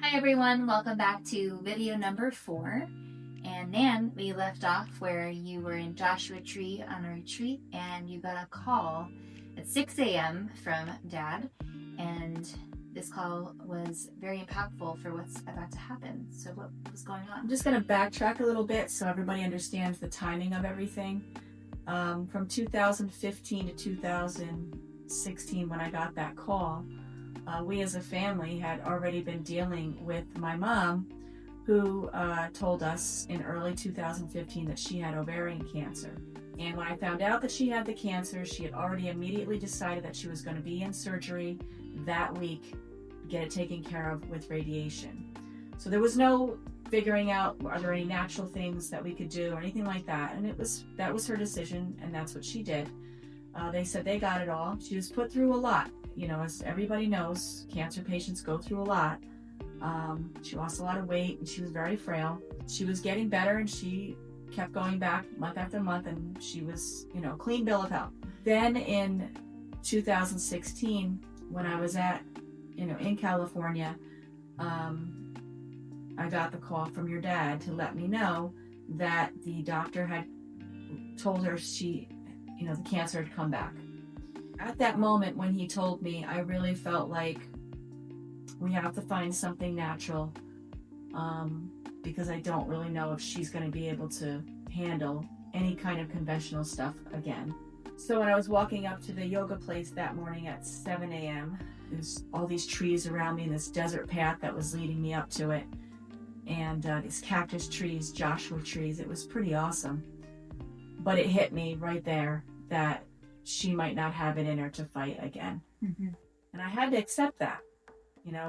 Hi everyone, welcome back to video number 4. And Nan, we left off where you were in Joshua Tree on a retreat and you got a call at 6 a.m. from Dad, and this call was very impactful for what's about to happen. So what was going on? I'm just going to backtrack a little bit so everybody understands the timing of everything. From 2015 to 2016, when I got that call, we as a family had already been dealing with my mom, who told us in early 2015 that she had ovarian cancer. And when I found out that she had the cancer, she had already immediately decided that she was going to be in surgery that week, get it taken care of with radiation. So there was no figuring out, are there any natural things that we could do or anything like that. And that was her decision, and that's what she did. They said they got it all. She was put through a lot. You know, as everybody knows, cancer patients go through a lot. She lost a lot of weight and she was very frail. She was getting better and she kept going back month after month, and she was, clean bill of health. Then in 2016, when I was in California, I got the call from your dad to let me know that the doctor had told her the cancer had come back. At that moment when he told me, I really felt like we have to find something natural, because I don't really know if she's going to be able to handle any kind of conventional stuff again. So when I was walking up to the yoga place that morning at 7 a.m., there's all these trees around me and this desert path that was leading me up to it, and these cactus trees, Joshua trees. It was pretty awesome. But it hit me right there that she might not have it in her to fight again. Mm-hmm. And I had to accept that,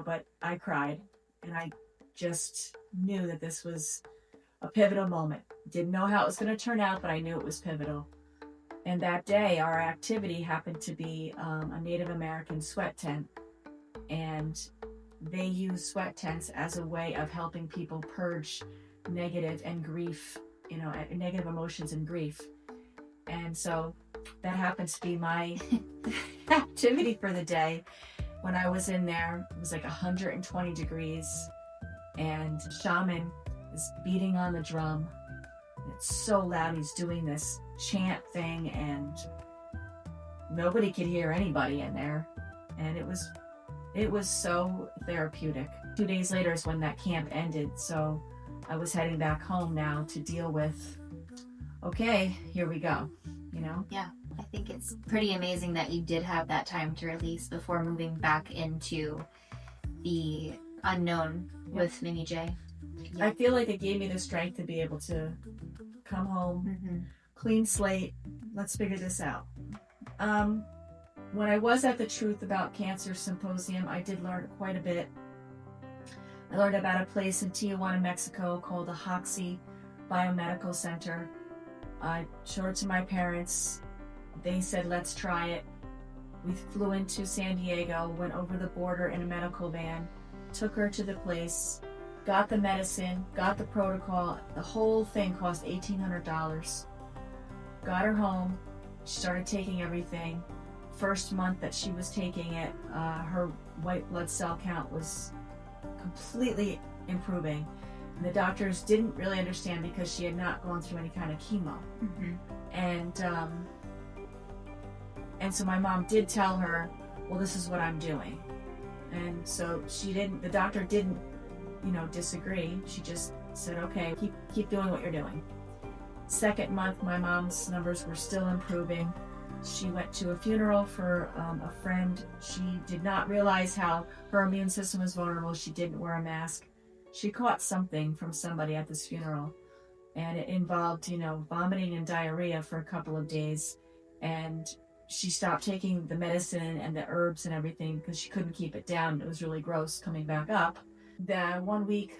but I cried, and I just knew that this was a pivotal moment. Didn't know how it was going to turn out, but I knew it was pivotal. And that day, our activity happened to be a Native American sweat tent, and they use sweat tents as a way of helping people purge negative and grief, negative emotions and grief. And so that happens to be my activity for the day. When I was in there, it was like 120 degrees, and the shaman is beating on the drum. It's so loud. He's doing this chant thing, and nobody could hear anybody in there. And it was so therapeutic. 2 days later is when that camp ended, so I was heading back home now to deal with, okay, here we go. Yeah, I think it's pretty amazing that you did have that time to release before moving back into the unknown with Mimi J. Yeah. I feel like it gave me the strength to be able to come home, clean slate, let's figure this out. When I was at the Truth About Cancer Symposium, I did learn quite a bit. I learned about a place in Tijuana, Mexico called the Hoxie Biomedical Center. I showed it to my parents. They said, let's try it. We flew into San Diego, went over the border in a medical van, took her to the place, got the medicine, got the protocol. The whole thing cost $1,800. Got her home. She started taking everything. First month that she was taking it, her white blood cell count was completely improving. And the doctors didn't really understand because she had not gone through any kind of chemo. Mm-hmm. And so my mom did tell her, well, this is what I'm doing. And so the doctor didn't, disagree. She just said, okay, keep doing what you're doing. Second month, my mom's numbers were still improving. She went to a funeral for a friend. She did not realize how her immune system was vulnerable. She didn't wear a mask. She caught something from somebody at this funeral, and it involved, vomiting and diarrhea for a couple of days. And she stopped taking the medicine and the herbs and everything because she couldn't keep it down. It was really gross coming back up. The 1 week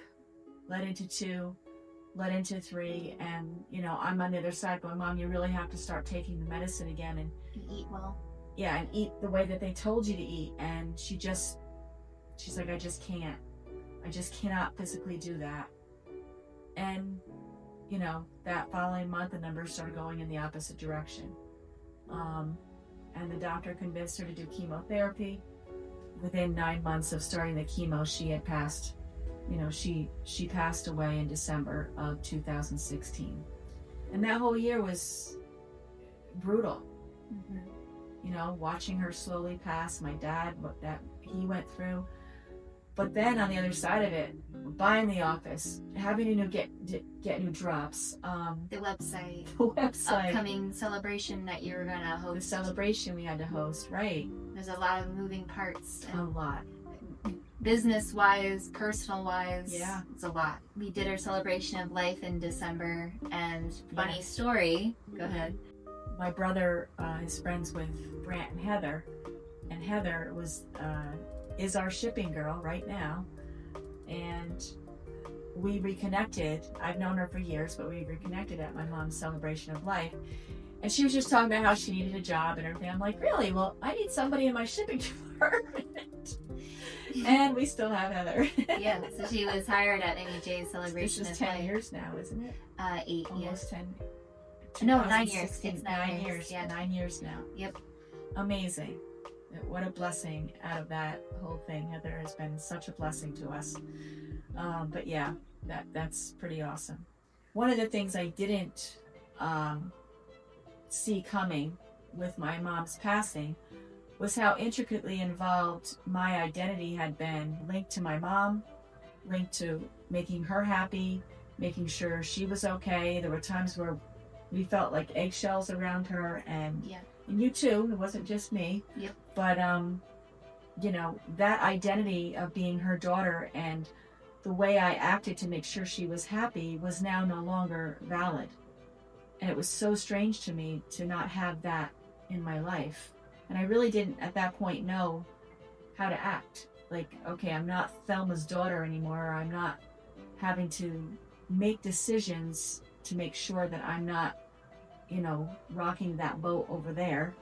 led into 2, led into 3, and, I'm on the other side going, Mom, you really have to start taking the medicine again and eat well. Yeah, and eat the way that they told you to eat. And she's like, I just can't. I just cannot physically do that. And, that following month, the numbers started going in the opposite direction. And the doctor convinced her to do chemotherapy. Within 9 months of starting the chemo, she had passed she passed away in December of 2016. And that whole year was brutal. Watching her slowly pass, my dad, what that he went through. But then on the other side of it, buying the office, having to get new drops, the website, the upcoming celebration that you were gonna host, the celebration we had to host, right? There's a lot of moving parts. A lot. Business-wise, personal-wise, yeah, it's a lot. We did our celebration of life in December, and funny story. Go ahead. My brother is friends with Brant and Heather is our shipping girl right now, and we reconnected. I've known her for years, but we reconnected at my mom's celebration of life, and she was just talking about how she needed a job and everything. I'm like, really? Well, I need somebody in my shipping department. And we still have Heather. Yeah, so she was hired at Amy J's celebration. This is 10 years now, isn't it? 8, almost 10. No, 9 years. It's 9 years. Yeah, 9 years now. Yep. Amazing. What a blessing out of that whole thing. Heather has been such a blessing to us. But yeah, that's pretty awesome. One of the things I didn't see coming with my mom's passing was how intricately involved my identity had been, linked to my mom, linked to making her happy, making sure she was okay. There were times where we felt like eggshells around her, and you too. It wasn't just me. Yep. But that identity of being her daughter and the way I acted to make sure she was happy was now no longer valid. And it was so strange to me to not have that in my life. And I really didn't at that point know how to act. Like, okay, I'm not Thelma's daughter anymore. Or I'm not having to make decisions to make sure that I'm not, rocking that boat over there.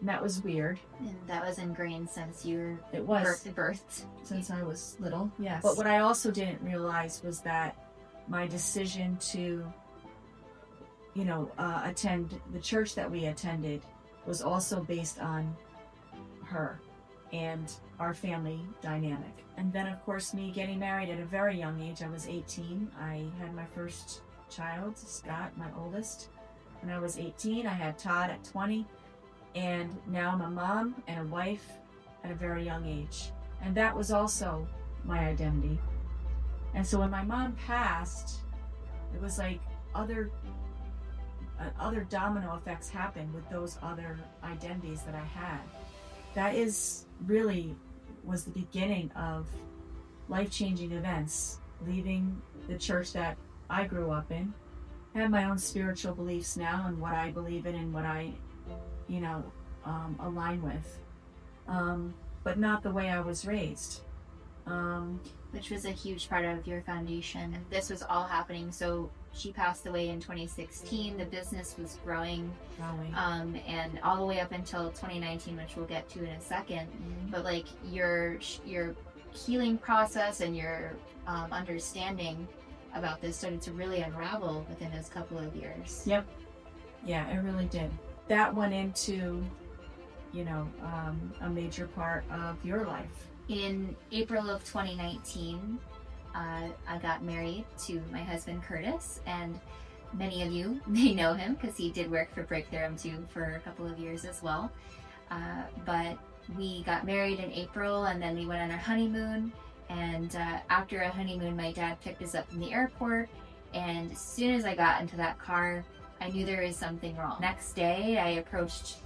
And that was weird. And that was ingrained since you were birthed. Since I was little, yes. But what I also didn't realize was that my decision to, attend the church that we attended was also based on her and our family dynamic. And then, of course, me getting married at a very young age. I was 18. I had my first child, Scott, my oldest, when I was 18. I had Todd at 20. And now I'm a mom and a wife at a very young age. And that was also my identity. And so when my mom passed, it was like other domino effects happened with those other identities that I had. That was the beginning of life-changing events. Leaving the church that I grew up in, I have my own spiritual beliefs now and what I believe in and what I, align with, but not the way I was raised. Which was a huge part of your foundation. This was all happening. So she passed away in 2016. The business was growing. And all the way up until 2019, which we'll get to in a second. Mm-hmm. But like your healing process and your understanding about this started to really unravel within those couple of years. Yep. Yeah, it really did. That went into, a major part of your life. In April of 2019, I got married to my husband, Curtis, and many of you may know him because he did work for Breakthrough too for a couple of years as well. But we got married in April, and then we went on our honeymoon. And after a honeymoon, my dad picked us up from the airport, and as soon as I got into that car, I knew there was something wrong. Next day, I approached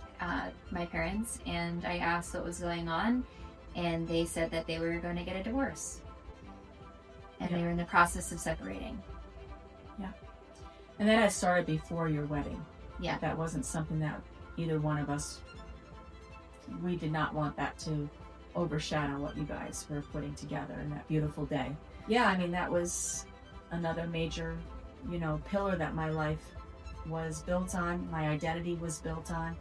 my parents and I asked what was going on, and they said that they were going to get a divorce. And they were in the process of separating. Yeah. And that had started before your wedding. Yeah. That wasn't something that either one of us, we did not want that to overshadow what you guys were putting together in that beautiful day. Yeah, I mean, that was another major, pillar that my life was built on, my identity was built on.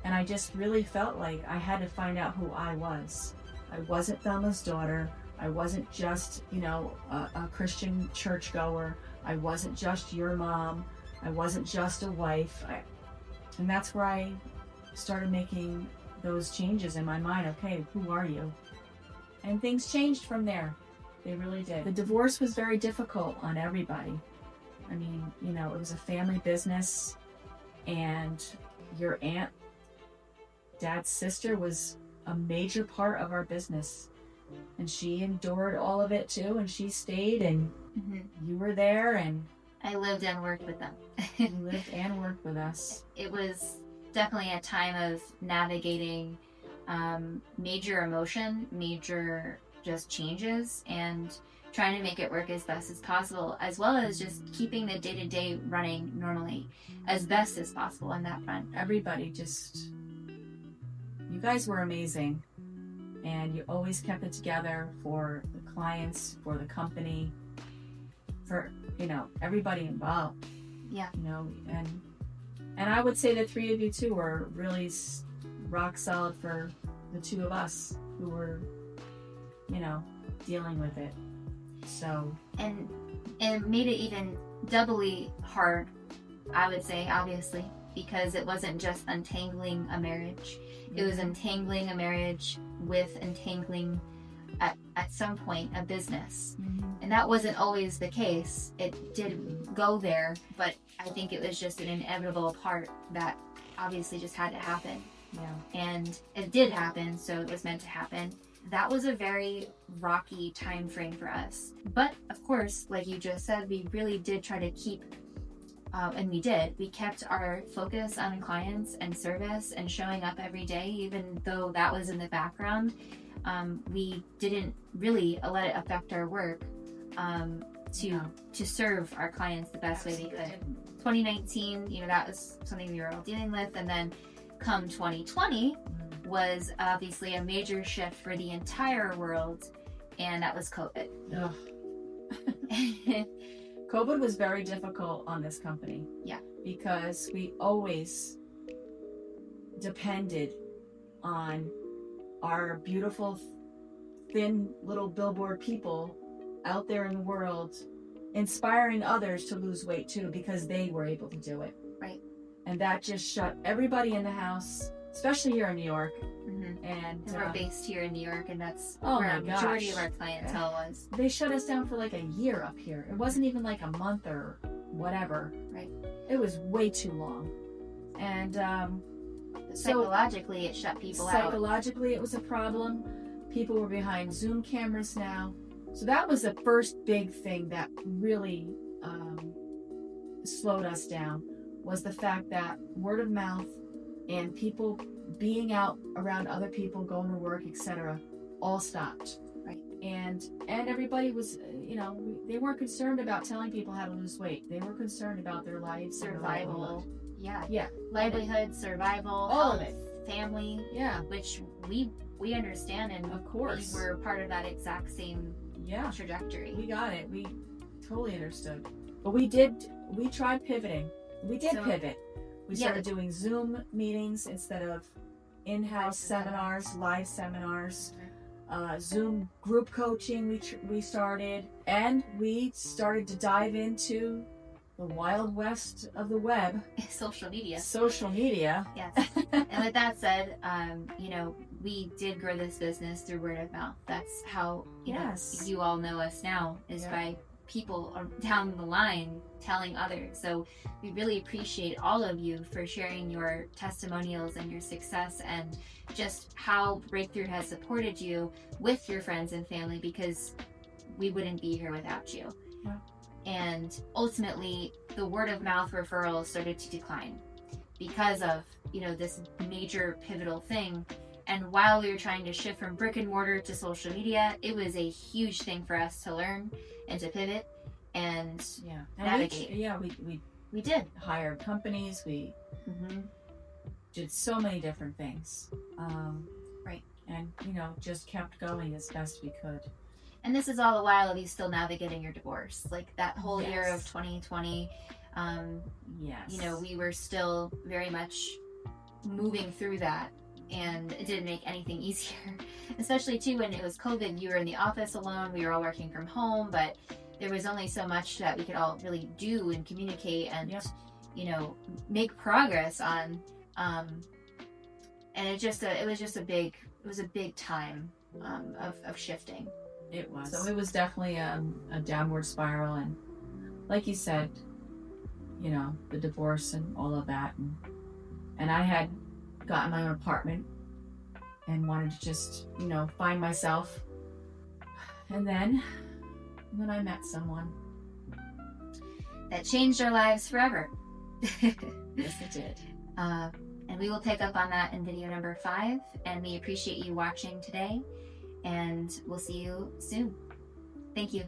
And I just really felt like I had to find out who I was. I wasn't Thelma's daughter. I wasn't just, a Christian churchgoer. I wasn't just your mom. I wasn't just a wife. And that's where I started making those changes in my mind. Okay, who are you? And things changed from there. They really did. The divorce was very difficult on everybody. I mean, you know, it was a family business, and your aunt, dad's sister, was a major part of our business. And she endured all of it too, and she stayed, and you were there, and I lived and worked with them. you lived and worked with us. It was definitely a time of navigating major emotion, major just changes, and trying to make it work as best as possible, as well as just keeping the day-to-day running normally as best as possible on that front. Everybody just, you guys were amazing, and you always kept it together for the clients, for the company, for, you know, everybody involved. Yeah. You know, and I would say the three of you too were really rock solid for the two of us who were, you know, dealing with it. So, and it made it even doubly hard, I would say, obviously, because it wasn't just untangling a marriage. It was untangling a marriage with entangling at some point a business. And that wasn't always the case. It did go there, but I think it was just an inevitable part that obviously just had to happen. yeah. And it did happen, so it was meant to happen. That was a very rocky time frame for us. But of course, like you just said, we really did try to keep, and we did. We kept our focus on clients and service and showing up every day, even though that was in the background. We didn't really let it affect our work to serve our clients the best way we could. 2019, you know, that was something we were all dealing with, and then come 2020 was obviously a major shift for the entire world, and that was COVID. COVID was very difficult on this company. Yeah. Because we always depended on our beautiful, thin little billboard people out there in the world inspiring others to lose weight too, because they were able to do it. Right. And that just shut everybody in the house, especially here in New York. And we're based here in New York, and that's oh where my a majority of our clientele was. They shut us down for like a year up here. It wasn't even like a month or whatever. Right. It was way too long. And psychologically, it shut people out. Psychologically, it was a problem. People were behind Zoom cameras now. So that was the first big thing that really slowed us down, was the fact that word of mouth and people being out around other people, going to work, etc., all stopped. Right. And everybody was, you know, they weren't concerned about telling people how to lose weight. They were concerned about their lives, survival. Yeah. Livelihood, survival, all health, of it. Family. Yeah. Which we understand, and of course we were part of that exact same trajectory. We got it. We totally understood. But we tried pivoting. We did pivot. We started doing Zoom meetings instead of in-house seminars, live seminars. Zoom group coaching we started, and we started to dive into the wild west of the web. Social media. Yes. And with that said, you know, we did grow this business through word of mouth. That's how you all know us now, is by people down the line telling others. So we really appreciate all of you for sharing your testimonials and your success, and just how Breakthrough has supported you with your friends and family, because we wouldn't be here without you. Yeah. And ultimately, the word of mouth referrals started to decline because of, you know, this major pivotal thing. And while we were trying to shift from brick and mortar to social media, it was a huge thing for us to learn and to pivot and navigate. We did hire companies. We did so many different things. Right. And, you know, just kept going as best we could. And this is all the while of you still navigating your divorce. Like that whole year of 2020, you know, we were still very much moving through that, and it didn't make anything easier. Especially too when it was COVID, you were in the office alone, we were all working from home, but there was only so much that we could all really do and communicate and, you know, make progress on. And it was just a big time of shifting. It was. So it was definitely a downward spiral. And like you said, you know, the divorce and all of that. And I had gotten my own apartment and wanted to just, you know, find myself. And then I met someone. That changed our lives forever. Yes, it did. And we will pick up on that in video number 5. And we appreciate you watching today. And we'll see you soon. Thank you.